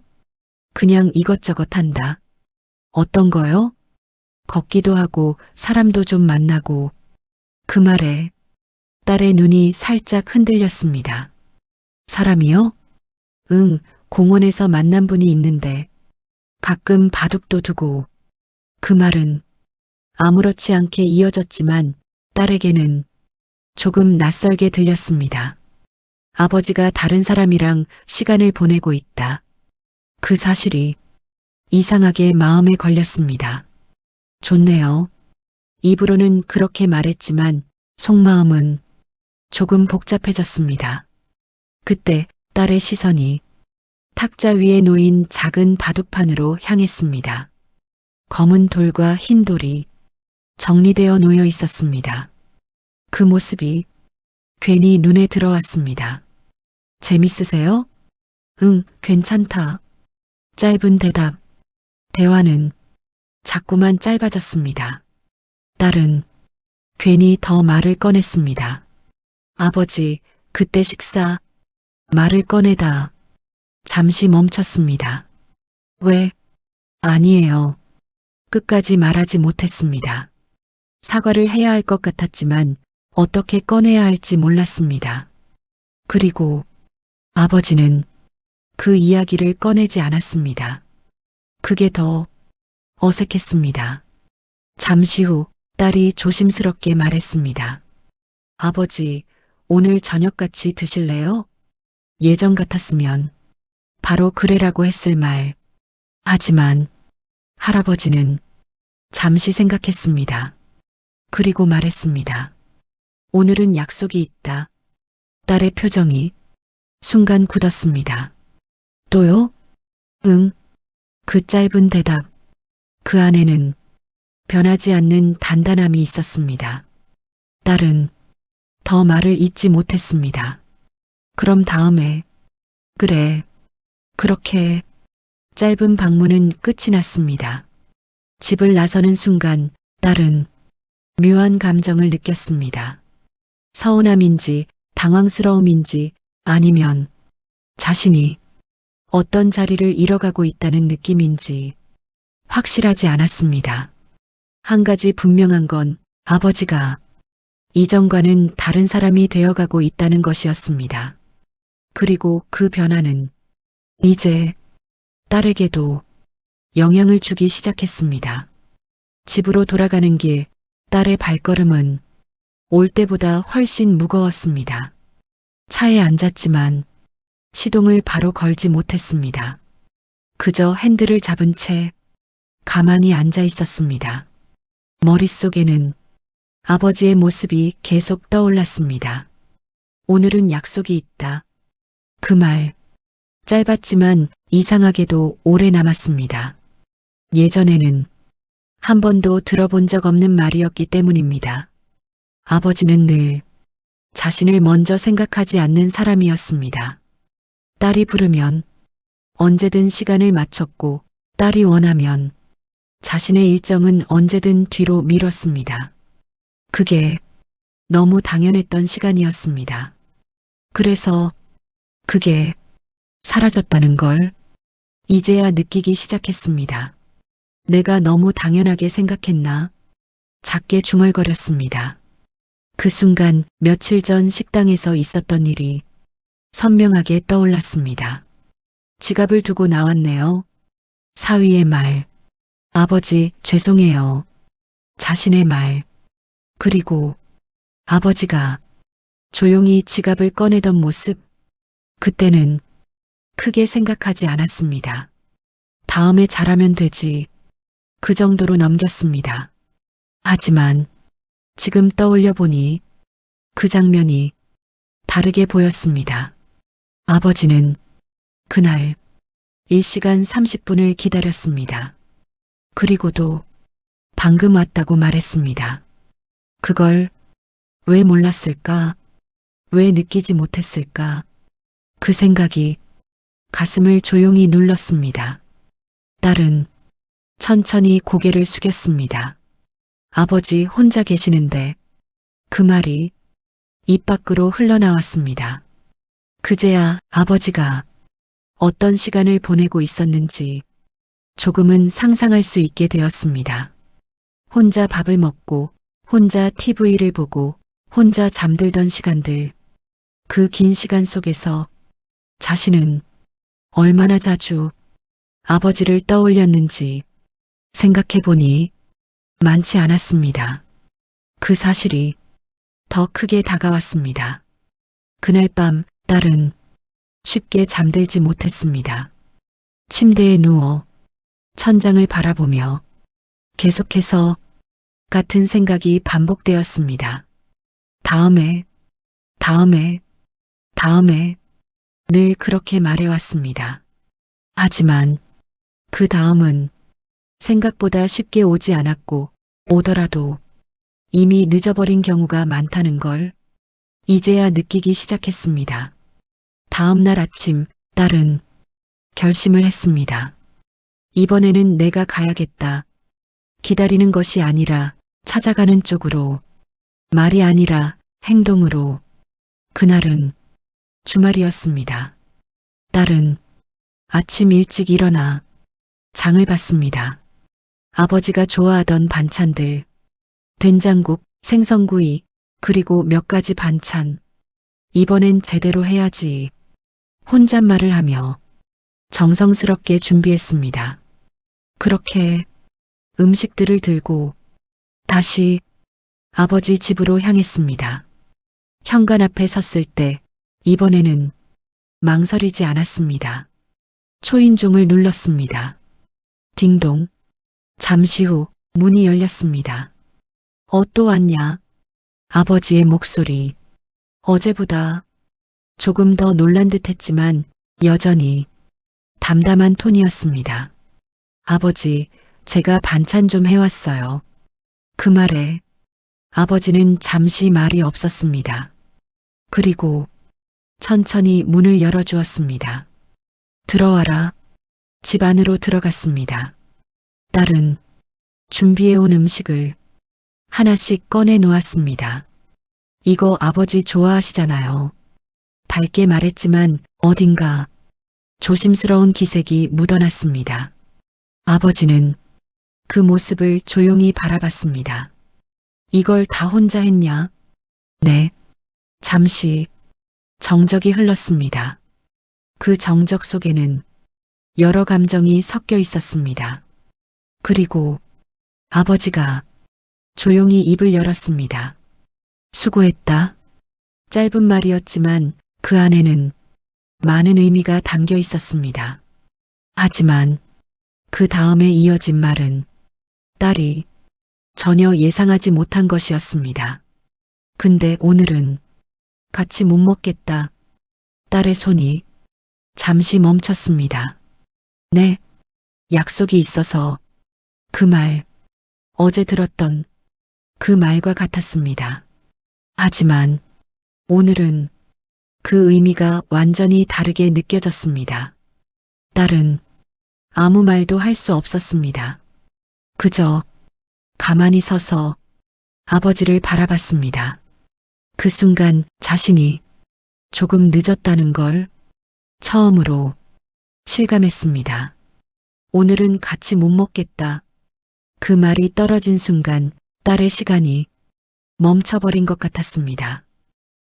그냥 이것저것 한다. 어떤 거요? 걷기도 하고 사람도 좀 만나고. 그 말에 딸의 눈이 살짝 흔들렸습니다. 사람이요? 응, 공원에서 만난 분이 있는데 가끔 바둑도 두고. 그 말은 아무렇지 않게 이어졌지만 딸에게는 조금 낯설게 들렸습니다. 아버지가 다른 사람이랑 시간을 보내고 있다. 그 사실이 이상하게 마음에 걸렸습니다. 좋네요. 입으로는 그렇게 말했지만 속마음은 조금 복잡해졌습니다. 그때 딸의 시선이 탁자 위에 놓인 작은 바둑판으로 향했습니다. 검은 돌과 흰 돌이 정리되어 놓여 있었습니다. 그 모습이 괜히 눈에 들어왔습니다. 재밌으세요? 응, 괜찮다. 짧은 대답. 대화는 자꾸만 짧아졌습니다. 딸은 괜히 더 말을 꺼냈습니다. 아버지, 그때 식사. 말을 꺼내다 잠시 멈췄습니다. 왜? 아니에요. 끝까지 말하지 못했습니다. 사과를 해야 할 것 같았지만 어떻게 꺼내야 할지 몰랐습니다. 그리고 아버지는 그 이야기를 꺼내지 않았습니다. 그게 더 어색했습니다. 잠시 후 딸이 조심스럽게 말했습니다. 아버지, 오늘 저녁 같이 드실래요? 예전 같았으면 바로 그래라고 했을 말. 하지만 할아버지는 잠시 생각했습니다. 그리고 말했습니다. 오늘은 약속이 있다. 딸의 표정이 순간 굳었습니다. 또요? 응. 그 짧은 대답. 그 안에는 변하지 않는 단단함이 있었습니다. 딸은 더 말을 잇지 못했습니다. 그럼 다음에. 그래. 그렇게 짧은 방문은 끝이 났습니다. 집을 나서는 순간 딸은 묘한 감정을 느꼈습니다. 서운함인지 당황스러움인지 아니면 자신이 어떤 자리를 잃어가고 있다는 느낌인지 확실하지 않았습니다. 한 가지 분명한 건 아버지가 이전과는 다른 사람이 되어가고 있다는 것이었습니다. 그리고 그 변화는 이제 딸에게도 영향을 주기 시작했습니다. 집으로 돌아가는 길, 딸의 발걸음은 올 때보다 훨씬 무거웠습니다. 차에 앉았지만 시동을 바로 걸지 못했습니다. 그저 핸들을 잡은 채 가만히 앉아 있었습니다. 머릿속에는 아버지의 모습이 계속 떠올랐습니다. 오늘은 약속이 있다. 그 말, 짧았지만 이상하게도 오래 남았습니다. 예전에는 한 번도 들어본 적 없는 말이었기 때문입니다. 아버지는 늘 자신을 먼저 생각하지 않는 사람이었습니다. 딸이 부르면 언제든 시간을 맞췄고 딸이 원하면 자신의 일정은 언제든 뒤로 미뤘습니다. 그게 너무 당연했던 시간이었습니다. 그래서 그게 사라졌다는 걸 이제야 느끼기 시작했습니다. 내가 너무 당연하게 생각했나? 작게 중얼거렸습니다. 그 순간 며칠 전 식당에서 있었던 일이 선명하게 떠올랐습니다. 지갑을 두고 나왔네요. 사위의 말. 아버지, 죄송해요. 자신의 말. 그리고 아버지가 조용히 지갑을 꺼내던 모습. 그때는 크게 생각하지 않았습니다. 다음에 잘하면 되지. 그 정도로 넘겼습니다. 하지만 지금 떠올려 보니 그 장면이 다르게 보였습니다. 아버지는 그날 1시간 30분을 기다렸습니다. 그리고도 방금 왔다고 말했습니다. 그걸 왜 몰랐을까? 왜 느끼지 못했을까? 그 생각이 가슴을 조용히 눌렀습니다. 딸은 천천히 고개를 숙였습니다. 아버지 혼자 계시는데 그 말이 입 밖으로 흘러나왔습니다. 그제야 아버지가 어떤 시간을 보내고 있었는지 조금은 상상할 수 있게 되었습니다. 혼자 밥을 먹고 혼자 TV를 보고 혼자 잠들던 시간들, 그 긴 시간 속에서 자신은 얼마나 자주 아버지를 떠올렸는지 생각해보니 많지 않았습니다. 그 사실이 더 크게 다가왔습니다. 그날 밤 딸은 쉽게 잠들지 못했습니다. 침대에 누워 천장을 바라보며 계속해서 같은 생각이 반복되었습니다. 다음에, 다음에, 다음에 늘 그렇게 말해왔습니다. 하지만 그 다음은 생각보다 쉽게 오지 않았고 오더라도 이미 늦어버린 경우가 많다는 걸 이제야 느끼기 시작했습니다. 다음 날 아침 딸은 결심을 했습니다. 이번에는 내가 가야겠다. 기다리는 것이 아니라 찾아가는 쪽으로, 말이 아니라 행동으로. 그날은 주말이었습니다. 딸은 아침 일찍 일어나 장을 봤습니다. 아버지가 좋아하던 반찬들, 된장국, 생선구이, 그리고 몇 가지 반찬. 이번엔 제대로 해야지. 혼잣말을 하며 정성스럽게 준비했습니다. 그렇게 음식들을 들고 다시 아버지 집으로 향했습니다. 현관 앞에 섰을 때 이번에는 망설이지 않았습니다. 초인종을 눌렀습니다. 딩동. 잠시 후 문이 열렸습니다. 또 왔냐? 아버지의 목소리. 어제보다 조금 더 놀란 듯 했지만 여전히 담담한 톤이었습니다. 아버지, 제가 반찬 좀 해왔어요. 그 말에 아버지는 잠시 말이 없었습니다. 그리고 천천히 문을 열어주었습니다. 들어와라. 집 안으로 들어갔습니다. 딸은 준비해온 음식을 하나씩 꺼내 놓았습니다. 이거 아버지 좋아하시잖아요. 밝게 말했지만 어딘가 조심스러운 기색이 묻어났습니다. 아버지는 그 모습을 조용히 바라봤습니다. 이걸 다 혼자 했냐? 네. 잠시 정적이 흘렀습니다. 그 정적 속에는 여러 감정이 섞여 있었습니다. 그리고 아버지가 조용히 입을 열었습니다. 수고했다. 짧은 말이었지만 그 안에는 많은 의미가 담겨 있었습니다. 하지만 그 다음에 이어진 말은 딸이 전혀 예상하지 못한 것이었습니다. 근데 오늘은 같이 못 먹겠다. 딸의 손이 잠시 멈췄습니다. 네, 약속이 있어서 그 말, 어제 들었던 그 말과 같았습니다. 하지만 오늘은 그 의미가 완전히 다르게 느껴졌습니다. 딸은 아무 말도 할 수 없었습니다. 그저 가만히 서서 아버지를 바라봤습니다. 그 순간 자신이 조금 늦었다는 걸 처음으로 실감했습니다. 오늘은 같이 못 먹겠다. 그 말이 떨어진 순간 딸의 시간이 멈춰버린 것 같았습니다.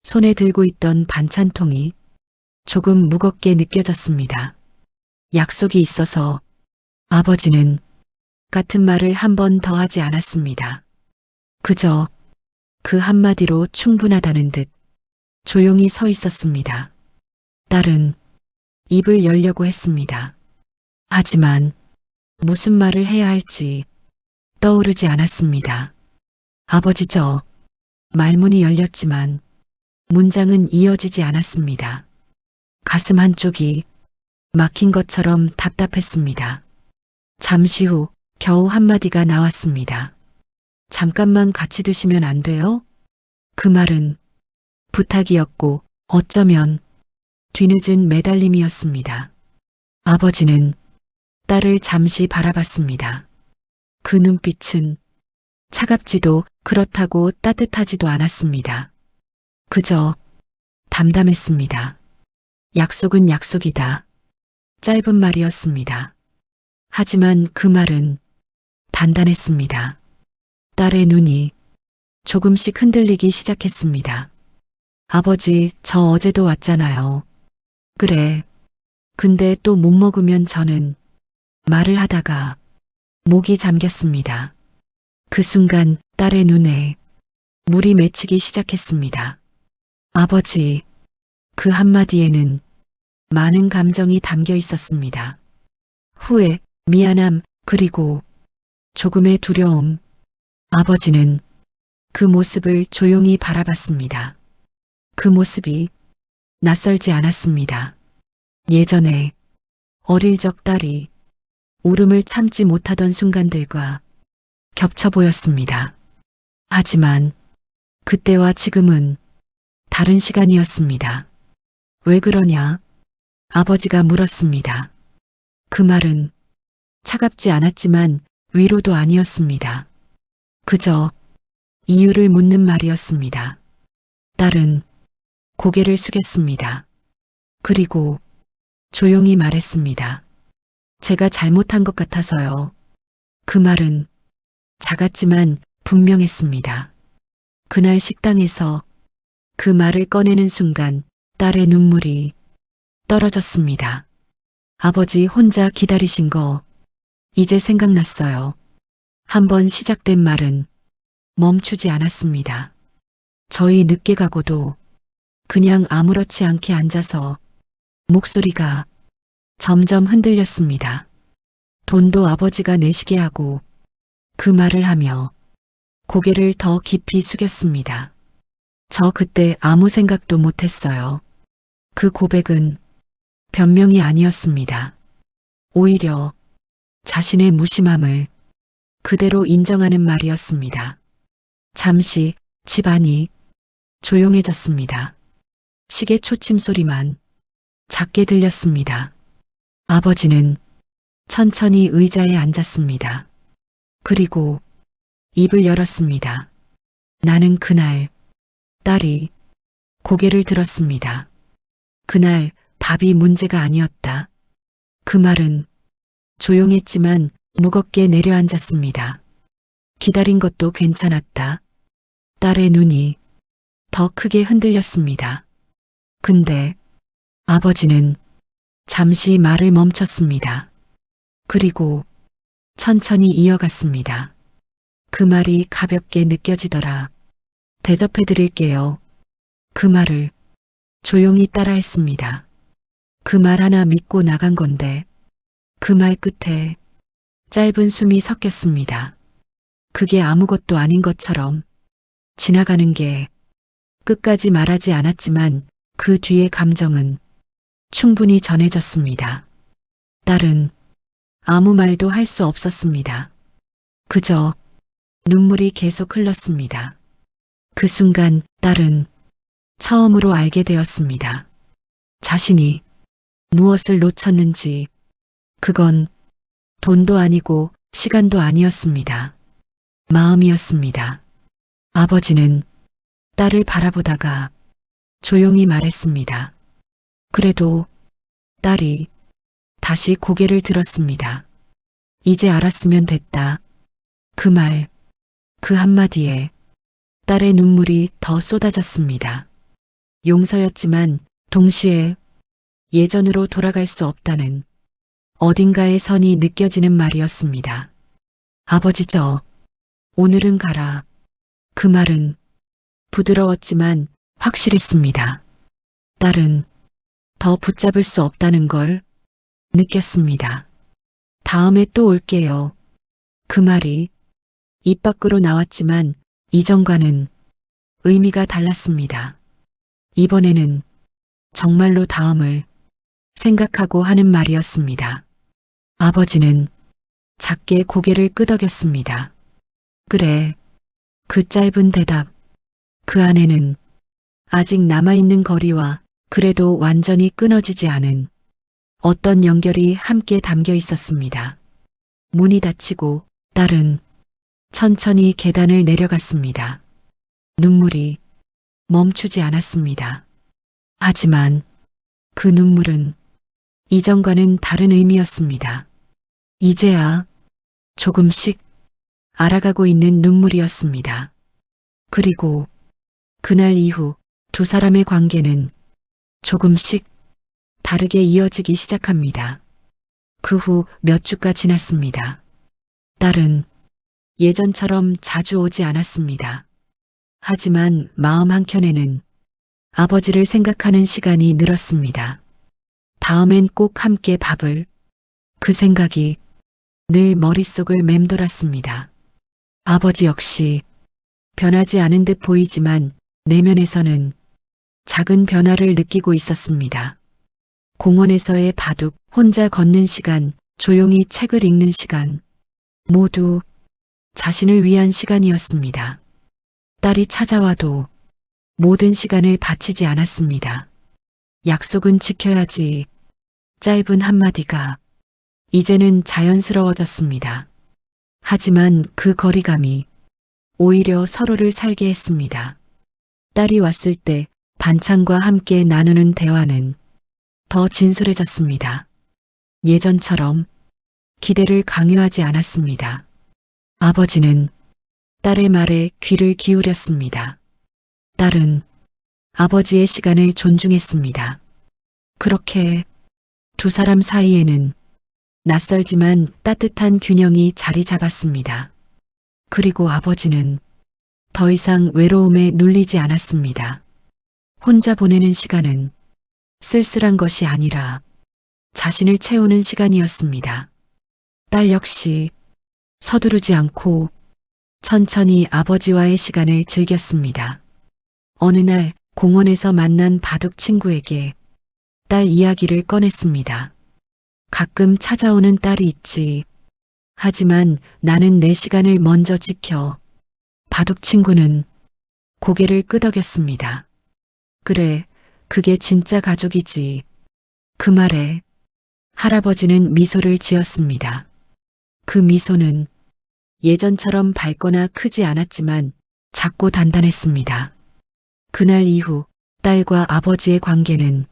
손에 들고 있던 반찬통이 조금 무겁게 느껴졌습니다. 약속이 있어서 아버지는 같은 말을 한 번 더 하지 않았습니다. 그저 그 한마디로 충분하다는 듯 조용히 서 있었습니다. 딸은 입을 열려고 했습니다. 하지만 무슨 말을 해야 할지 떠오르지 않았습니다. 아버지 말문이 열렸지만 문장은 이어지지 않았습니다. 가슴 한쪽이 막힌 것처럼 답답했습니다. 잠시 후 겨우 한마디가 나왔습니다. 잠깐만 같이 드시면 안 돼요? 그 말은 부탁이었고 어쩌면 뒤늦은 매달림이었습니다. 아버지는 딸을 잠시 바라봤습니다. 그 눈빛은 차갑지도 그렇다고 따뜻하지도 않았습니다. 그저 담담했습니다. 약속은 약속이다. 짧은 말이었습니다. 하지만 그 말은 단단했습니다. 딸의 눈이 조금씩 흔들리기 시작했습니다. 아버지, 저 어제도 왔잖아요. 그래. 근데 또 못 먹으면 저는 말을 하다가 목이 잠겼습니다. 그 순간 딸의 눈에 물이 맺히기 시작했습니다. 아버지, 그 한마디에는 많은 감정이 담겨 있었습니다. 후회, 미안함, 그리고 조금의 두려움. 아버지는 그 모습을 조용히 바라봤습니다. 그 모습이 낯설지 않았습니다. 예전에 어릴 적 딸이 울음을 참지 못하던 순간들과 겹쳐 보였습니다. 하지만 그때와 지금은 다른 시간이었습니다. 왜 그러냐? 아버지가 물었습니다. 그 말은 차갑지 않았지만 위로도 아니었습니다. 그저 이유를 묻는 말이었습니다. 딸은 고개를 숙였습니다. 그리고 조용히 말했습니다. 제가 잘못한 것 같아서요. 그 말은 작았지만 분명했습니다. 그날 식당에서 그 말을 꺼내는 순간 딸의 눈물이 떨어졌습니다. 아버지 혼자 기다리신 거 이제 생각났어요. 한번 시작된 말은 멈추지 않았습니다. 저희 늦게 가고도 그냥 아무렇지 않게 앉아서 목소리가 점점 흔들렸습니다. 돈도 아버지가 내시게 하고 그 말을 하며 고개를 더 깊이 숙였습니다. 저 그때 아무 생각도 못했어요. 그 고백은 변명이 아니었습니다. 오히려 자신의 무심함을 그대로 인정하는 말이었습니다. 잠시 집안이 조용해졌습니다. 시계 초침 소리만 작게 들렸습니다. 아버지는 천천히 의자에 앉았습니다. 그리고 입을 열었습니다. 나는 그날 딸이 고개를 들었습니다. 그날 밥이 문제가 아니었다. 그 말은 조용했지만 무겁게 내려앉았습니다. 기다린 것도 괜찮았다. 딸의 눈이 더 크게 흔들렸습니다. 근데 아버지는 잠시 말을 멈췄습니다. 그리고 천천히 이어갔습니다. 그 말이 가볍게 느껴지더라. 대접해 드릴게요. 그 말을 조용히 따라했습니다. 그 말 하나 믿고 나간 건데 그 말 끝에 짧은 숨이 섞였습니다. 그게 아무것도 아닌 것처럼 지나가는 게 끝까지 말하지 않았지만 그 뒤의 감정은 충분히 전해졌습니다. 딸은 아무 말도 할 수 없었습니다. 그저 눈물이 계속 흘렀습니다. 그 순간 딸은 처음으로 알게 되었습니다. 자신이 무엇을 놓쳤는지. 그건 돈도 아니고 시간도 아니었습니다. 마음이었습니다. 아버지는 딸을 바라보다가 조용히 말했습니다. 그래도 딸이 다시 고개를 들었습니다. 이제 알았으면 됐다. 그 말, 그 한마디에 딸의 눈물이 더 쏟아졌습니다. 용서였지만 동시에 예전으로 돌아갈 수 없다는 어딘가의 선이 느껴지는 말이었습니다. 아버지 오늘은 가라. 그 말은 부드러웠지만 확실했습니다. 딸은 더 붙잡을 수 없다는 걸 느꼈습니다. 다음에 또 올게요. 그 말이 입 밖으로 나왔지만 이전과는 의미가 달랐습니다. 이번에는 정말로 다음을 생각하고 하는 말이었습니다. 아버지는 작게 고개를 끄덕였습니다. 그래. 그 짧은 대답. 그 안에는 아직 남아있는 거리와 그래도 완전히 끊어지지 않은 어떤 연결이 함께 담겨 있었습니다. 문이 닫히고 딸은 천천히 계단을 내려갔습니다. 눈물이 멈추지 않았습니다. 하지만 그 눈물은 이전과는 다른 의미였습니다. 이제야 조금씩 알아가고 있는 눈물이었습니다. 그리고 그날 이후 두 사람의 관계는 조금씩 다르게 이어지기 시작합니다. 그 후 몇 주가 지났습니다. 딸은 예전처럼 자주 오지 않았습니다. 하지만 마음 한켠에는 아버지를 생각하는 시간이 늘었습니다. 다음엔 꼭 함께 밥을. 그 생각이 늘 머릿속을 맴돌았습니다. 아버지 역시 변하지 않은 듯 보이지만 내면에서는 작은 변화를 느끼고 있었습니다. 공원에서의 바둑, 혼자 걷는 시간, 조용히 책을 읽는 시간, 모두 자신을 위한 시간이었습니다. 딸이 찾아와도 모든 시간을 바치지 않았습니다. 약속은 지켜야지. 짧은 한마디가 이제는 자연스러워졌습니다. 하지만 그 거리감이 오히려 서로를 살게 했습니다. 딸이 왔을 때 반찬과 함께 나누는 대화는 더 진솔해졌습니다. 예전처럼 기대를 강요하지 않았습니다. 아버지는 딸의 말에 귀를 기울였습니다. 딸은 아버지의 시간을 존중했습니다. 그렇게 두 사람 사이에는 낯설지만 따뜻한 균형이 자리 잡았습니다. 그리고 아버지는 더 이상 외로움에 눌리지 않았습니다. 혼자 보내는 시간은 쓸쓸한 것이 아니라 자신을 채우는 시간이었습니다. 딸 역시 서두르지 않고 천천히 아버지와의 시간을 즐겼습니다. 어느 날 공원에서 만난 바둑 친구에게 딸 이야기를 꺼냈습니다. 가끔 찾아오는 딸이 있지. 하지만 나는 내 시간을 먼저 지켜. 바둑 친구는 고개를 끄덕였습니다. 그래, 그게 진짜 가족이지. 그 말에 할아버지는 미소를 지었습니다. 그 미소는 예전처럼 밝거나 크지 않았지만 작고 단단했습니다. 그날 이후 딸과 아버지의 관계는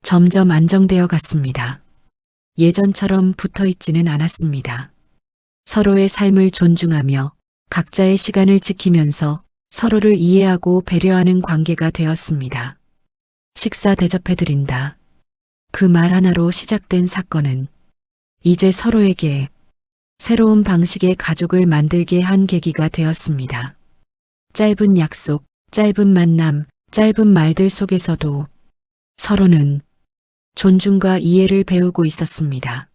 점점 안정되어 갔습니다. 예전처럼 붙어 있지는 않았습니다. 서로의 삶을 존중하며 각자의 시간을 지키면서 서로를 이해하고 배려하는 관계가 되었습니다. 식사 대접해드린다. 그 말 하나로 시작된 사건은 이제 서로에게 새로운 방식의 가족을 만들게 한 계기가 되었습니다. 짧은 약속, 짧은 만남, 짧은 말들 속에서도 서로는 존중과 이해를 배우고 있었습니다.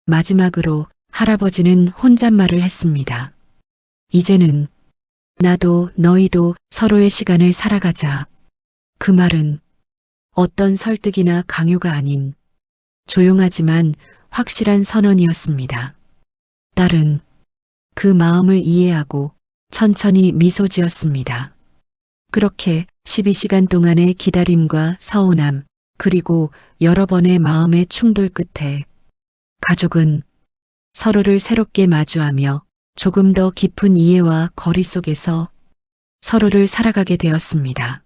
마지막으로 할아버지는 혼잣말을 했습니다. 이제는 나도 너희도 서로의 시간을 살아가자. 그 말은 어떤 설득이나 강요가 아닌 조용하지만 확실한 선언이었습니다. 딸은 그 마음을 이해하고 천천히 미소 지었습니다. 그렇게 12시간 동안의 기다림과 서운함, 그리고 여러 번의 마음의 충돌 끝에 가족은 서로를 새롭게 마주하며 조금 더 깊은 이해와 거리 속에서 서로를 살아가게 되었습니다.